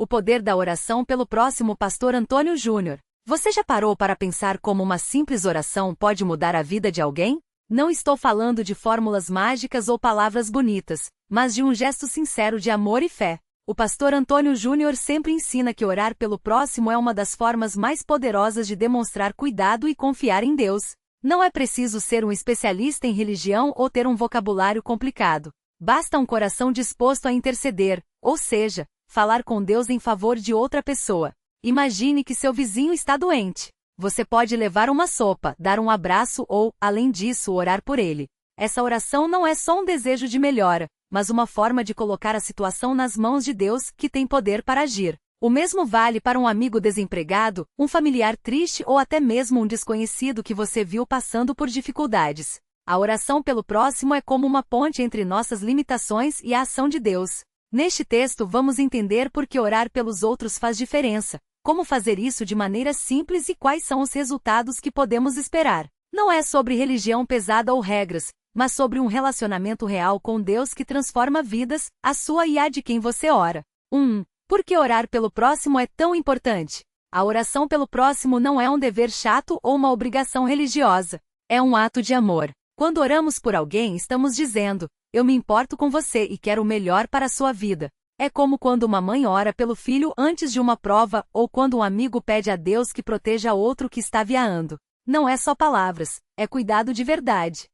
O poder da oração pelo próximo. Pastor Antônio Júnior. Você já parou para pensar como uma simples oração pode mudar a vida de alguém? Não estou falando de fórmulas mágicas ou palavras bonitas, mas de um gesto sincero de amor e fé. O pastor Antônio Júnior sempre ensina que orar pelo próximo é uma das formas mais poderosas de demonstrar cuidado e confiar em Deus. Não é preciso ser um especialista em religião ou ter um vocabulário complicado. Basta um coração disposto a interceder, ou seja, falar com Deus em favor de outra pessoa. Imagine que seu vizinho está doente. Você pode levar uma sopa, dar um abraço ou, além disso, orar por ele. Essa oração não é só um desejo de melhora, mas uma forma de colocar a situação nas mãos de Deus, que tem poder para agir. O mesmo vale para um amigo desempregado, um familiar triste ou até mesmo um desconhecido que você viu passando por dificuldades. A oração pelo próximo é como uma ponte entre nossas limitações e a ação de Deus. Neste texto vamos entender por que orar pelos outros faz diferença, como fazer isso de maneira simples e quais são os resultados que podemos esperar. Não é sobre religião pesada ou regras, mas sobre um relacionamento real com Deus que transforma vidas, a sua e a de quem você ora. 1. Por que orar pelo próximo é tão importante? A oração pelo próximo não é um dever chato ou uma obrigação religiosa. É um ato de amor. Quando oramos por alguém, estamos dizendo: eu me importo com você e quero o melhor para a sua vida. É como quando uma mãe ora pelo filho antes de uma prova, ou quando um amigo pede a Deus que proteja outro que está viajando. Não é só palavras, é cuidado de verdade.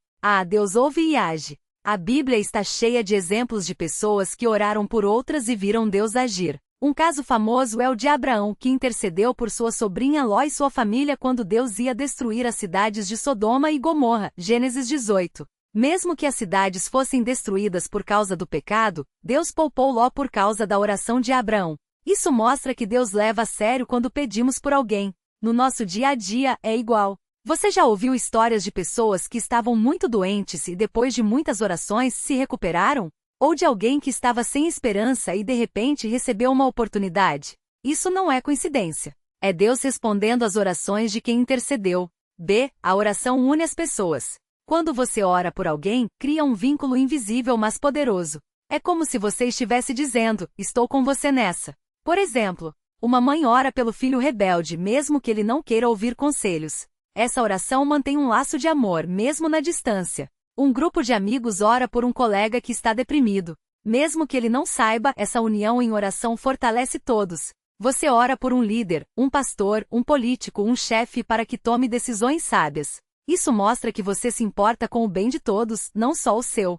Deus ouve e age. A Bíblia está cheia de exemplos de pessoas que oraram por outras e viram Deus agir. Um caso famoso é o de Abraão, que intercedeu por sua sobrinha Ló e sua família quando Deus ia destruir as cidades de Sodoma e Gomorra, Gênesis 18. Mesmo que as cidades fossem destruídas por causa do pecado, Deus poupou Ló por causa da oração de Abraão. Isso mostra que Deus leva a sério quando pedimos por alguém. No nosso dia a dia é igual. Você já ouviu histórias de pessoas que estavam muito doentes e depois de muitas orações se recuperaram? Ou de alguém que estava sem esperança e de repente recebeu uma oportunidade? Isso não é coincidência. É Deus respondendo às orações de quem intercedeu. A oração une as pessoas. Quando você ora por alguém, cria um vínculo invisível mas poderoso. É como se você estivesse dizendo: estou com você nessa. Por exemplo, uma mãe ora pelo filho rebelde mesmo que ele não queira ouvir conselhos. Essa oração mantém um laço de amor mesmo na distância. Um grupo de amigos ora por um colega que está deprimido. Mesmo que ele não saiba, essa união em oração fortalece todos. Você ora por um líder, um pastor, um político, um chefe para que tome decisões sábias. Isso mostra que você se importa com o bem de todos, não só o seu.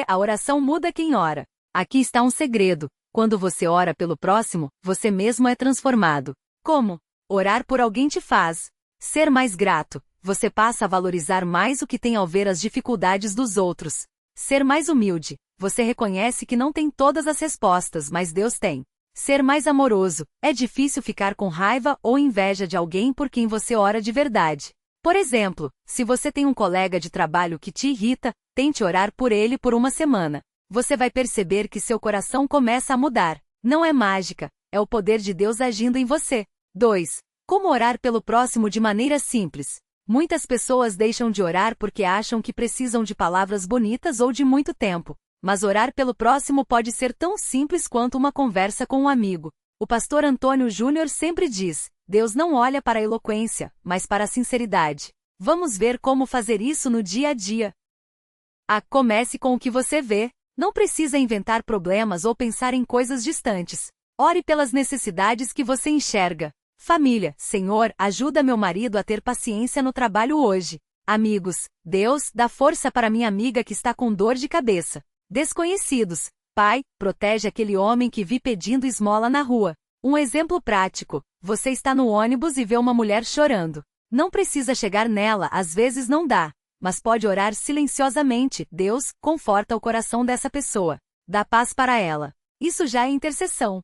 A oração muda quem ora. Aqui está um segredo. Quando você ora pelo próximo, você mesmo é transformado. Como? Orar por alguém te faz ser mais grato. Você passa a valorizar mais o que tem ao ver as dificuldades dos outros. Ser mais humilde. Você reconhece que não tem todas as respostas, mas Deus tem. Ser mais amoroso. É difícil ficar com raiva ou inveja de alguém por quem você ora de verdade. Por exemplo, se você tem um colega de trabalho que te irrita, tente orar por ele por uma semana. Você vai perceber que seu coração começa a mudar. Não é mágica, é o poder de Deus agindo em você. 2. Como orar pelo próximo de maneira simples? Muitas pessoas deixam de orar porque acham que precisam de palavras bonitas ou de muito tempo. Mas orar pelo próximo pode ser tão simples quanto uma conversa com um amigo. O pastor Antônio Júnior sempre diz: Deus não olha para a eloquência, mas para a sinceridade. Vamos ver como fazer isso no dia a dia. Comece com o que você vê. Não precisa inventar problemas ou pensar em coisas distantes. Ore pelas necessidades que você enxerga. Família: Senhor, ajuda meu marido a ter paciência no trabalho hoje. Amigos: Deus, dá força para minha amiga que está com dor de cabeça. Desconhecidos: Pai, protege aquele homem que vi pedindo esmola na rua. Um exemplo prático: você está no ônibus e vê uma mulher chorando. Não precisa chegar nela, às vezes não dá. Mas pode orar silenciosamente: Deus, conforta o coração dessa pessoa. Dá paz para ela. Isso já é intercessão.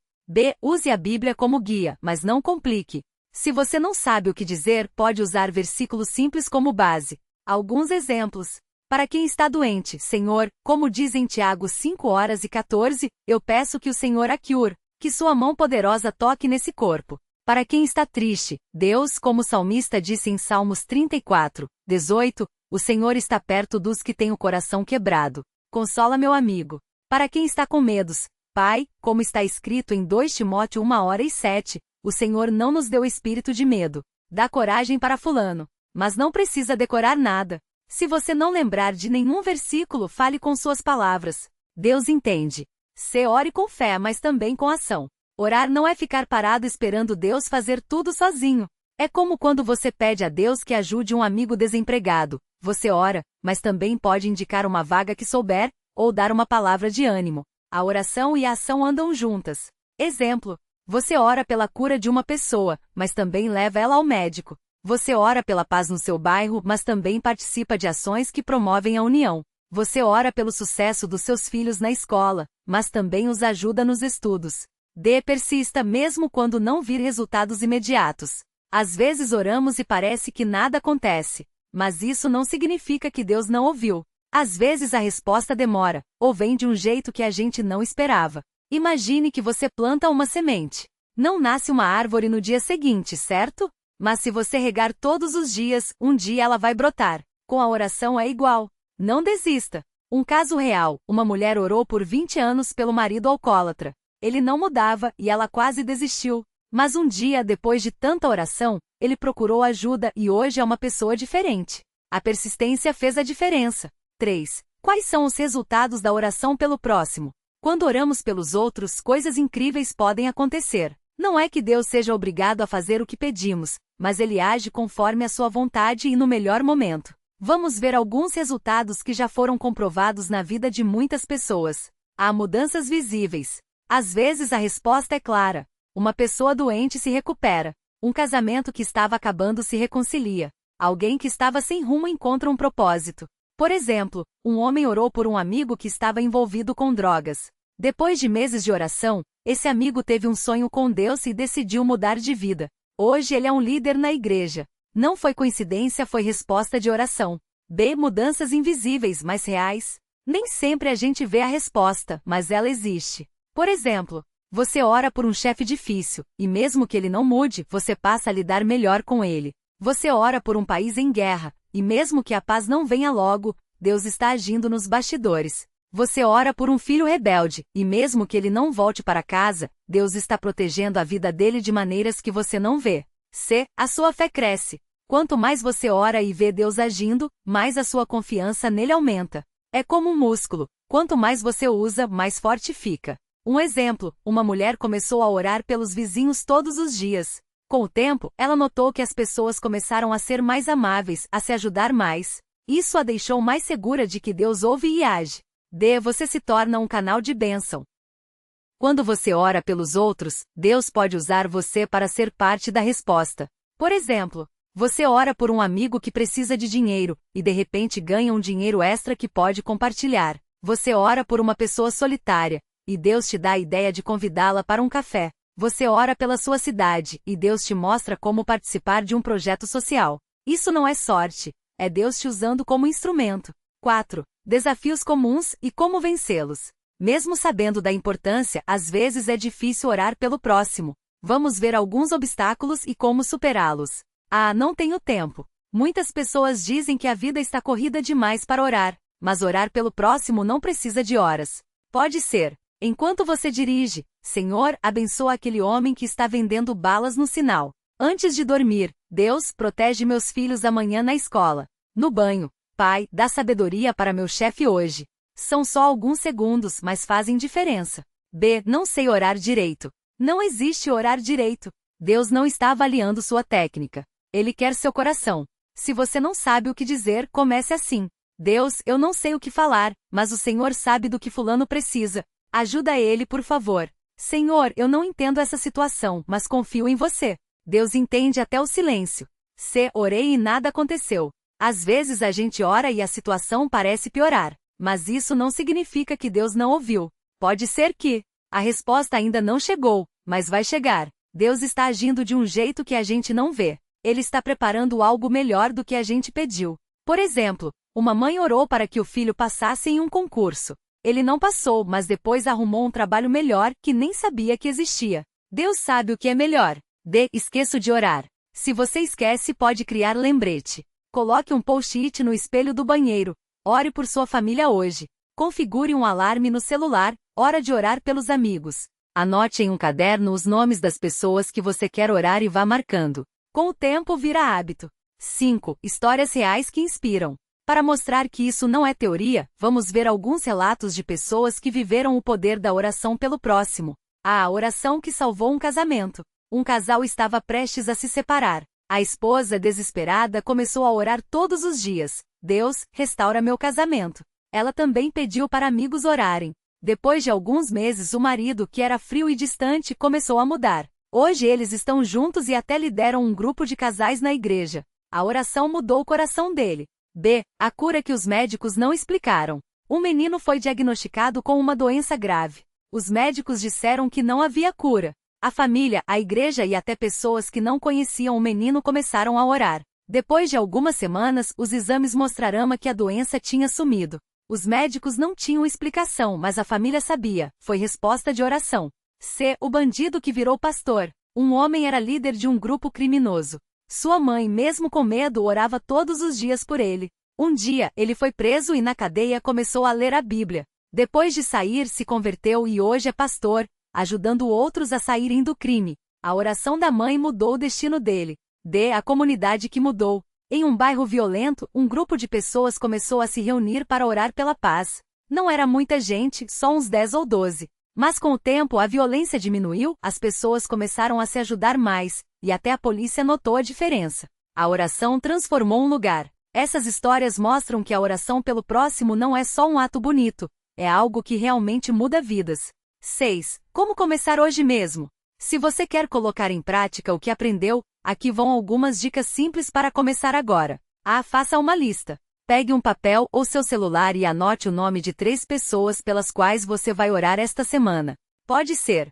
Use a Bíblia como guia, mas não complique. Se você não sabe o que dizer, pode usar versículos simples como base. Alguns exemplos. Para quem está doente: Senhor, como diz em Tiago 5:14, eu peço que o Senhor a cure, que sua mão poderosa toque nesse corpo. Para quem está triste: Deus, como o salmista disse em Salmos 34:18, o Senhor está perto dos que têm o coração quebrado. Consola meu amigo. Para quem está com medos: Pai, como está escrito em 2 Timóteo 1:7, o Senhor não nos deu espírito de medo. Dá coragem para fulano. Mas não precisa decorar nada. Se você não lembrar de nenhum versículo, fale com suas palavras. Deus entende. C. Ore com fé, mas também com ação. Orar não é ficar parado esperando Deus fazer tudo sozinho. É como quando você pede a Deus que ajude um amigo desempregado. Você ora, mas também pode indicar uma vaga que souber, ou dar uma palavra de ânimo. A oração e a ação andam juntas. Exemplo: você ora pela cura de uma pessoa, mas também leva ela ao médico. Você ora pela paz no seu bairro, mas também participa de ações que promovem a união. Você ora pelo sucesso dos seus filhos na escola, mas também os ajuda nos estudos. D. Persista mesmo quando não vir resultados imediatos. Às vezes oramos e parece que nada acontece. Mas isso não significa que Deus não ouviu. Às vezes a resposta demora, ou vem de um jeito que a gente não esperava. Imagine que você planta uma semente. Não nasce uma árvore no dia seguinte, certo? Mas se você regar todos os dias, um dia ela vai brotar. Com a oração é igual. Não desista. Um caso real: uma mulher orou por 20 anos pelo marido alcoólatra. Ele não mudava e ela quase desistiu. Mas um dia, depois de tanta oração, ele procurou ajuda e hoje é uma pessoa diferente. A persistência fez a diferença. 3. Quais são os resultados da oração pelo próximo? Quando oramos pelos outros, coisas incríveis podem acontecer. Não é que Deus seja obrigado a fazer o que pedimos, mas Ele age conforme a sua vontade e no melhor momento. Vamos ver alguns resultados que já foram comprovados na vida de muitas pessoas. Há mudanças visíveis. Às vezes a resposta é clara. Uma pessoa doente se recupera. Um casamento que estava acabando se reconcilia. Alguém que estava sem rumo encontra um propósito. Por exemplo, um homem orou por um amigo que estava envolvido com drogas. Depois de meses de oração, esse amigo teve um sonho com Deus e decidiu mudar de vida. Hoje ele é um líder na igreja. Não foi coincidência, foi resposta de oração. B. Mudanças invisíveis, mas reais. Nem sempre a gente vê a resposta, mas ela existe. Por exemplo, você ora por um chefe difícil, e mesmo que ele não mude, você passa a lidar melhor com ele. Você ora por um país em guerra, e mesmo que a paz não venha logo, Deus está agindo nos bastidores. Você ora por um filho rebelde, e mesmo que ele não volte para casa, Deus está protegendo a vida dele de maneiras que você não vê. C. A sua fé cresce. Quanto mais você ora e vê Deus agindo, mais a sua confiança nele aumenta. É como um músculo. Quanto mais você usa, mais forte fica. Um exemplo: uma mulher começou a orar pelos vizinhos todos os dias. Com o tempo, ela notou que as pessoas começaram a ser mais amáveis, a se ajudar mais. Isso a deixou mais segura de que Deus ouve e age. D. Você se torna um canal de bênção. Quando você ora pelos outros, Deus pode usar você para ser parte da resposta. Por exemplo, você ora por um amigo que precisa de dinheiro, e de repente ganha um dinheiro extra que pode compartilhar. Você ora por uma pessoa solitária, e Deus te dá a ideia de convidá-la para um café. Você ora pela sua cidade, e Deus te mostra como participar de um projeto social. Isso não é sorte, é Deus te usando como instrumento. 4. Desafios comuns e como vencê-los. Mesmo sabendo da importância, às vezes é difícil orar pelo próximo. Vamos ver alguns obstáculos e como superá-los. Ah, não tenho tempo. Muitas pessoas dizem que a vida está corrida demais para orar, mas orar pelo próximo não precisa de horas. Pode ser: enquanto você dirige, Senhor, abençoa aquele homem que está vendendo balas no sinal. Antes de dormir, Deus, protege meus filhos amanhã na escola. No banho, Pai, dá sabedoria para meu chefe hoje. São só alguns segundos, mas fazem diferença. B. Não sei orar direito. Não existe orar direito. Deus não está avaliando sua técnica. Ele quer seu coração. Se você não sabe o que dizer, comece assim: Deus, eu não sei o que falar, mas o Senhor sabe do que fulano precisa. Ajuda ele, por favor. Senhor, eu não entendo essa situação, mas confio em você. Deus entende até o silêncio. C. Orei e nada aconteceu. Às vezes a gente ora e a situação parece piorar, mas isso não significa que Deus não ouviu. Pode ser que a resposta ainda não chegou, mas vai chegar. Deus está agindo de um jeito que a gente não vê. Ele está preparando algo melhor do que a gente pediu. Por exemplo, uma mãe orou para que o filho passasse em um concurso. Ele não passou, mas depois arrumou um trabalho melhor que nem sabia que existia. Deus sabe o que é melhor. D. Esqueço de orar. Se você esquece, pode criar lembrete. Coloque um post-it no espelho do banheiro. Ore por sua família hoje. Configure um alarme no celular, hora de orar pelos amigos. Anote em um caderno os nomes das pessoas que você quer orar e vá marcando. Com o tempo vira hábito. 5. Histórias reais que inspiram. Para mostrar que isso não é teoria, vamos ver alguns relatos de pessoas que viveram o poder da oração pelo próximo. A oração que salvou um casamento. Um casal estava prestes a se separar. A esposa, desesperada, começou a orar todos os dias. Deus, restaura meu casamento. Ela também pediu para amigos orarem. Depois de alguns meses, o marido, que era frio e distante, começou a mudar. Hoje eles estão juntos e até lideram um grupo de casais na igreja. A oração mudou o coração dele. B. A cura que os médicos não explicaram. Um menino foi diagnosticado com uma doença grave. Os médicos disseram que não havia cura. A família, a igreja e até pessoas que não conheciam o menino começaram a orar. Depois de algumas semanas, os exames mostraram que a doença tinha sumido. Os médicos não tinham explicação, mas a família sabia. Foi resposta de oração. C. O bandido que virou pastor. Um homem era líder de um grupo criminoso. Sua mãe, mesmo com medo, orava todos os dias por ele. Um dia, ele foi preso e na cadeia começou a ler a Bíblia. Depois de sair, se converteu e hoje é pastor, ajudando outros a saírem do crime. A oração da mãe mudou o destino dele. D. A comunidade que mudou. Em um bairro violento, um grupo de pessoas começou a se reunir para orar pela paz. Não era muita gente, só uns 10 ou 12. Mas com o tempo a violência diminuiu, as pessoas começaram a se ajudar mais, e até a polícia notou a diferença. A oração transformou um lugar. Essas histórias mostram que a oração pelo próximo não é só um ato bonito, é algo que realmente muda vidas. 6. Como começar hoje mesmo? Se você quer colocar em prática o que aprendeu, aqui vão algumas dicas simples para começar agora. A. Faça uma lista. Pegue um papel ou seu celular e anote o nome de 3 pessoas pelas quais você vai orar esta semana. Pode ser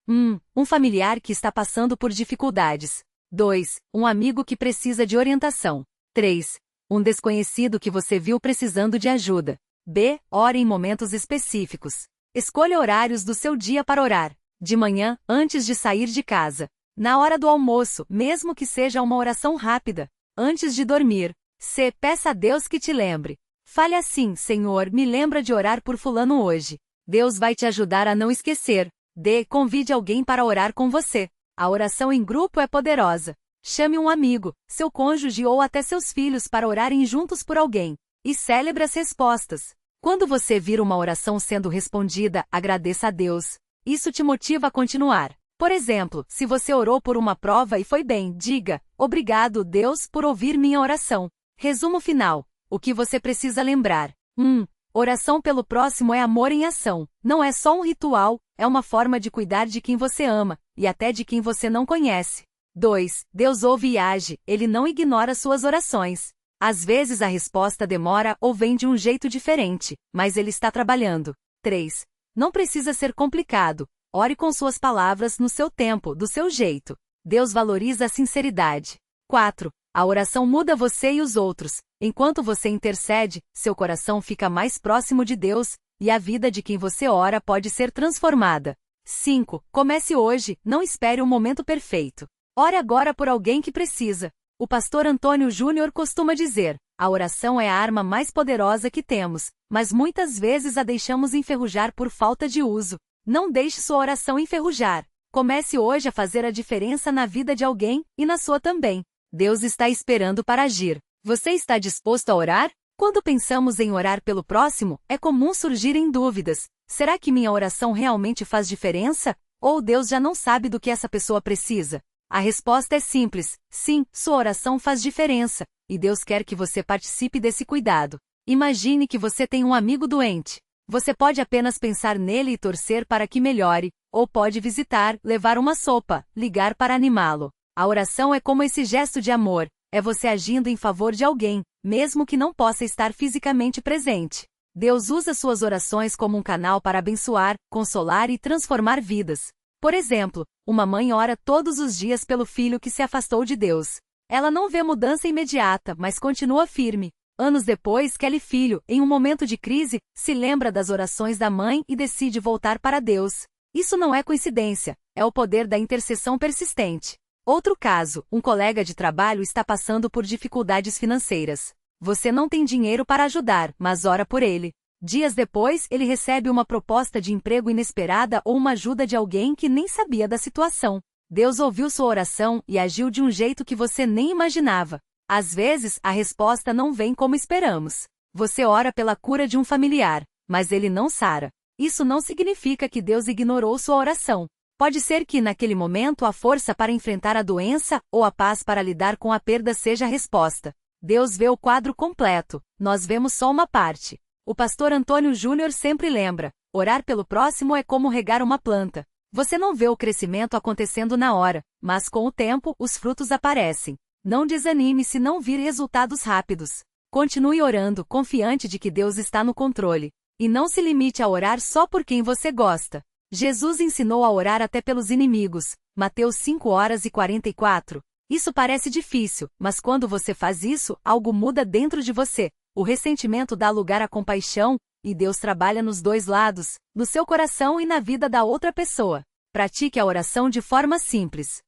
1. Um familiar que está passando por dificuldades. 2. Um amigo que precisa de orientação. 3. Um desconhecido que você viu precisando de ajuda. B. Ore em momentos específicos. Escolha horários do seu dia para orar. De manhã, antes de sair de casa. Na hora do almoço, mesmo que seja uma oração rápida. Antes de dormir. C. Peça a Deus que te lembre. Fale assim: Senhor, me lembra de orar por fulano hoje. Deus vai te ajudar a não esquecer. D. Convide alguém para orar com você. A oração em grupo é poderosa. Chame um amigo, seu cônjuge ou até seus filhos para orarem juntos por alguém. E celebre as respostas. Quando você vir uma oração sendo respondida, agradeça a Deus. Isso te motiva a continuar. Por exemplo, se você orou por uma prova e foi bem, diga: obrigado, Deus, por ouvir minha oração. Resumo final. O que você precisa lembrar? 1. Oração pelo próximo é amor em ação. Não é só um ritual, é uma forma de cuidar de quem você ama, e até de quem você não conhece. 2. Deus ouve e age, Ele não ignora suas orações. Às vezes a resposta demora ou vem de um jeito diferente, mas Ele está trabalhando. 3. Não precisa ser complicado. Ore com suas palavras no seu tempo, do seu jeito. Deus valoriza a sinceridade. 4. A oração muda você e os outros. Enquanto você intercede, seu coração fica mais próximo de Deus, e a vida de quem você ora pode ser transformada. 5. Comece hoje, não espere um momento perfeito. Ore agora por alguém que precisa. O pastor Antônio Júnior costuma dizer: a oração é a arma mais poderosa que temos, mas muitas vezes a deixamos enferrujar por falta de uso. Não deixe sua oração enferrujar. Comece hoje a fazer a diferença na vida de alguém, e na sua também. Deus está esperando para agir. Você está disposto a orar? Quando pensamos em orar pelo próximo, é comum surgirem dúvidas. Será que minha oração realmente faz diferença? Ou Deus já não sabe do que essa pessoa precisa? A resposta é simples: sim, sua oração faz diferença, e Deus quer que você participe desse cuidado. Imagine que você tem um amigo doente. Você pode apenas pensar nele e torcer para que melhore, ou pode visitar, levar uma sopa, ligar para animá-lo. A oração é como esse gesto de amor, é você agindo em favor de alguém, mesmo que não possa estar fisicamente presente. Deus usa suas orações como um canal para abençoar, consolar e transformar vidas. Por exemplo, uma mãe ora todos os dias pelo filho que se afastou de Deus. Ela não vê mudança imediata, mas continua firme. Anos depois, Kelly filho, em um momento de crise, se lembra das orações da mãe e decide voltar para Deus. Isso não é coincidência, é o poder da intercessão persistente. Outro caso, um colega de trabalho está passando por dificuldades financeiras. Você não tem dinheiro para ajudar, mas ora por ele. Dias depois, ele recebe uma proposta de emprego inesperada ou uma ajuda de alguém que nem sabia da situação. Deus ouviu sua oração e agiu de um jeito que você nem imaginava. Às vezes, a resposta não vem como esperamos. Você ora pela cura de um familiar, mas ele não sara. Isso não significa que Deus ignorou sua oração. Pode ser que, naquele momento, a força para enfrentar a doença ou a paz para lidar com a perda seja a resposta. Deus vê o quadro completo, nós vemos só uma parte. O pastor Antônio Júnior sempre lembra: orar pelo próximo é como regar uma planta. Você não vê o crescimento acontecendo na hora, mas com o tempo, os frutos aparecem. Não desanime se não vir resultados rápidos. Continue orando, confiante de que Deus está no controle. E não se limite a orar só por quem você gosta. Jesus ensinou a orar até pelos inimigos. Mateus 5:44. Isso parece difícil, mas quando você faz isso, algo muda dentro de você. O ressentimento dá lugar à compaixão, e Deus trabalha nos dois lados, no seu coração e na vida da outra pessoa. Pratique a oração de forma simples.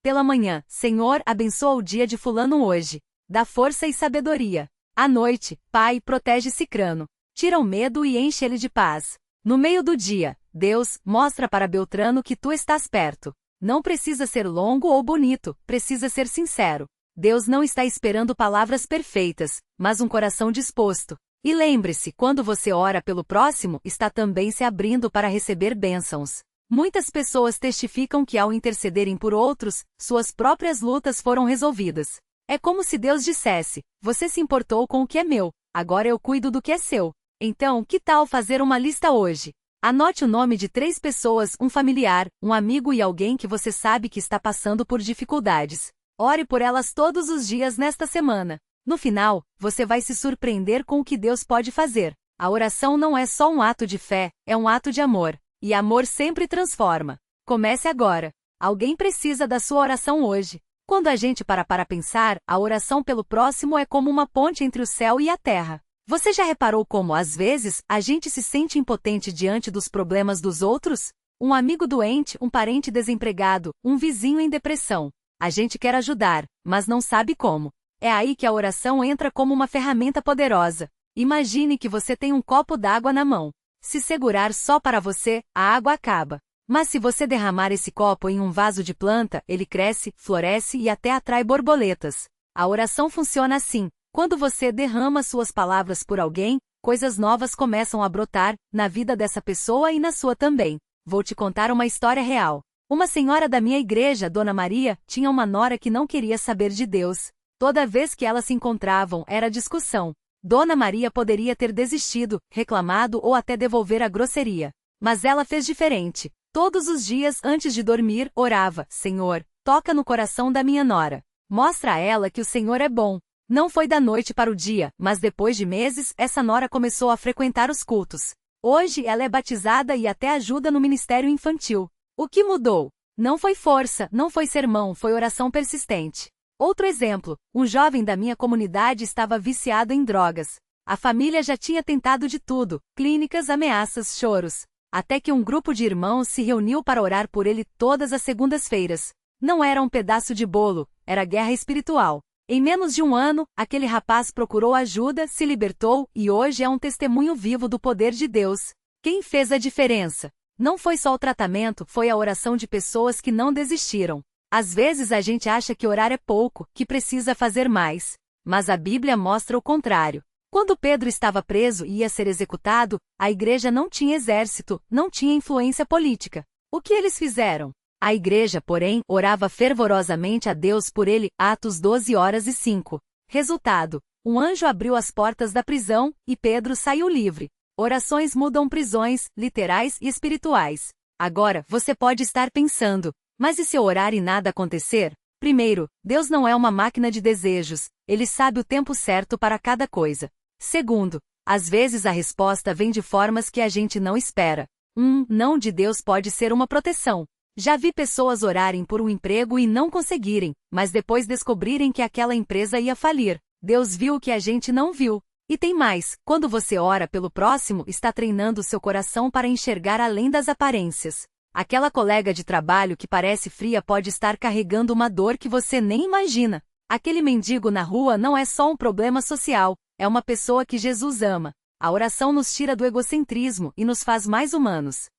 Pela manhã, Senhor, abençoa o dia de fulano hoje. Dá força e sabedoria. À noite, Pai, protege Cicrano. Tira o medo e enche ele de paz. No meio do dia, Deus, mostra para Beltrano que tu estás perto. Não precisa ser longo ou bonito, precisa ser sincero. Deus não está esperando palavras perfeitas, mas um coração disposto. E lembre-se, quando você ora pelo próximo, está também se abrindo para receber bênçãos. Muitas pessoas testificam que ao intercederem por outros, suas próprias lutas foram resolvidas. É como se Deus dissesse: você se importou com o que é meu, agora eu cuido do que é seu. Então, que tal fazer uma lista hoje? Anote o nome de 3 pessoas, um familiar, um amigo e alguém que você sabe que está passando por dificuldades. Ore por elas todos os dias nesta semana. No final, você vai se surpreender com o que Deus pode fazer. A oração não é só um ato de fé, é um ato de amor. E amor sempre transforma. Comece agora. Alguém precisa da sua oração hoje. Quando a gente para pensar, a oração pelo próximo é como uma ponte entre o céu e a terra. Você já reparou como, às vezes, a gente se sente impotente diante dos problemas dos outros? Um amigo doente, um parente desempregado, um vizinho em depressão. A gente quer ajudar, mas não sabe como. É aí que a oração entra como uma ferramenta poderosa. Imagine que você tem um copo d'água na mão. Se segurar só para você, a água acaba. Mas se você derramar esse copo em um vaso de planta, ele cresce, floresce e até atrai borboletas. A oração funciona assim. Quando você derrama suas palavras por alguém, coisas novas começam a brotar, na vida dessa pessoa e na sua também. Vou te contar uma história real. Uma senhora da minha igreja, Dona Maria, tinha uma nora que não queria saber de Deus. Toda vez que elas se encontravam, era discussão. Dona Maria poderia ter desistido, reclamado ou até devolver a grosseria. Mas ela fez diferente. Todos os dias antes de dormir, orava: Senhor, toca no coração da minha nora. Mostra a ela que o Senhor é bom. Não foi da noite para o dia, mas depois de meses, essa nora começou a frequentar os cultos. Hoje ela é batizada e até ajuda no ministério infantil. O que mudou? Não foi força, não foi sermão, foi oração persistente. Outro exemplo, um jovem da minha comunidade estava viciado em drogas. A família já tinha tentado de tudo, clínicas, ameaças, choros. Até que um grupo de irmãos se reuniu para orar por ele todas as segundas-feiras. Não era um pedaço de bolo, era guerra espiritual. Em menos de um ano, aquele rapaz procurou ajuda, se libertou e hoje é um testemunho vivo do poder de Deus. Quem fez a diferença? Não foi só o tratamento, foi a oração de pessoas que não desistiram. Às vezes a gente acha que orar é pouco, que precisa fazer mais. Mas a Bíblia mostra o contrário. Quando Pedro estava preso e ia ser executado, a igreja não tinha exército, não tinha influência política. O que eles fizeram? A igreja, porém, orava fervorosamente a Deus por ele, Atos 12:05. Resultado: um anjo abriu as portas da prisão, e Pedro saiu livre. Orações mudam prisões, literais e espirituais. Agora, você pode estar pensando, mas e se eu orar e nada acontecer? Primeiro, Deus não é uma máquina de desejos, Ele sabe o tempo certo para cada coisa. Segundo, às vezes a resposta vem de formas que a gente não espera. Não de Deus pode ser uma proteção. Já vi pessoas orarem por um emprego e não conseguirem, mas depois descobrirem que aquela empresa ia falir. Deus viu o que a gente não viu. E tem mais, quando você ora pelo próximo, está treinando seu coração para enxergar além das aparências. Aquela colega de trabalho que parece fria pode estar carregando uma dor que você nem imagina. Aquele mendigo na rua não é só um problema social, é uma pessoa que Jesus ama. A oração nos tira do egocentrismo e nos faz mais humanos.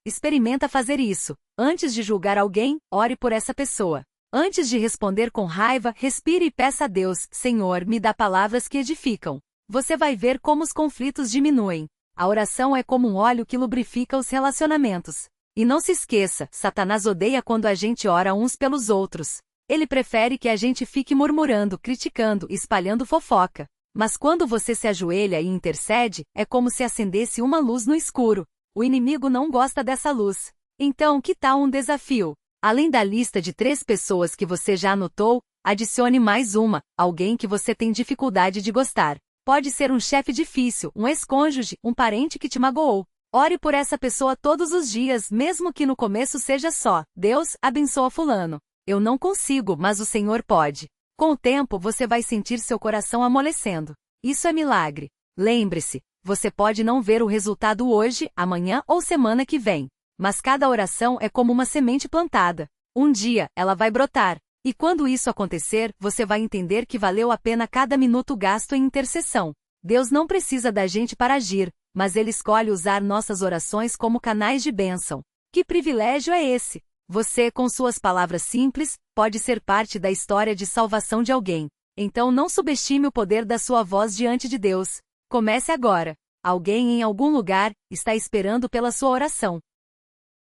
Experimenta fazer isso. Antes de julgar alguém, ore por essa pessoa. Antes de responder com raiva, respire e peça a Deus: Senhor, me dá palavras que edificam. Você vai ver como os conflitos diminuem. A oração é como um óleo que lubrifica os relacionamentos. E não se esqueça, Satanás odeia quando a gente ora uns pelos outros. Ele prefere que a gente fique murmurando, criticando, espalhando fofoca. Mas quando você se ajoelha e intercede, é como se acendesse uma luz no escuro. O inimigo não gosta dessa luz. Então, que tal um desafio? Além da lista de 3 pessoas que você já anotou, adicione mais uma, alguém que você tem dificuldade de gostar. Pode ser um chefe difícil, um ex-cônjuge, um parente que te magoou. Ore por essa pessoa todos os dias, mesmo que no começo seja só: Deus, abençoa fulano. Eu não consigo, mas o Senhor pode. Com o tempo você vai sentir seu coração amolecendo. Isso é milagre. Lembre-se, você pode não ver o resultado hoje, amanhã ou semana que vem. Mas cada oração é como uma semente plantada. Um dia, ela vai brotar. E quando isso acontecer, você vai entender que valeu a pena cada minuto gasto em intercessão. Deus não precisa da gente para agir, mas Ele escolhe usar nossas orações como canais de bênção. Que privilégio é esse? Você, com suas palavras simples, pode ser parte da história de salvação de alguém. Então não subestime o poder da sua voz diante de Deus. Comece agora. Alguém em algum lugar está esperando pela sua oração.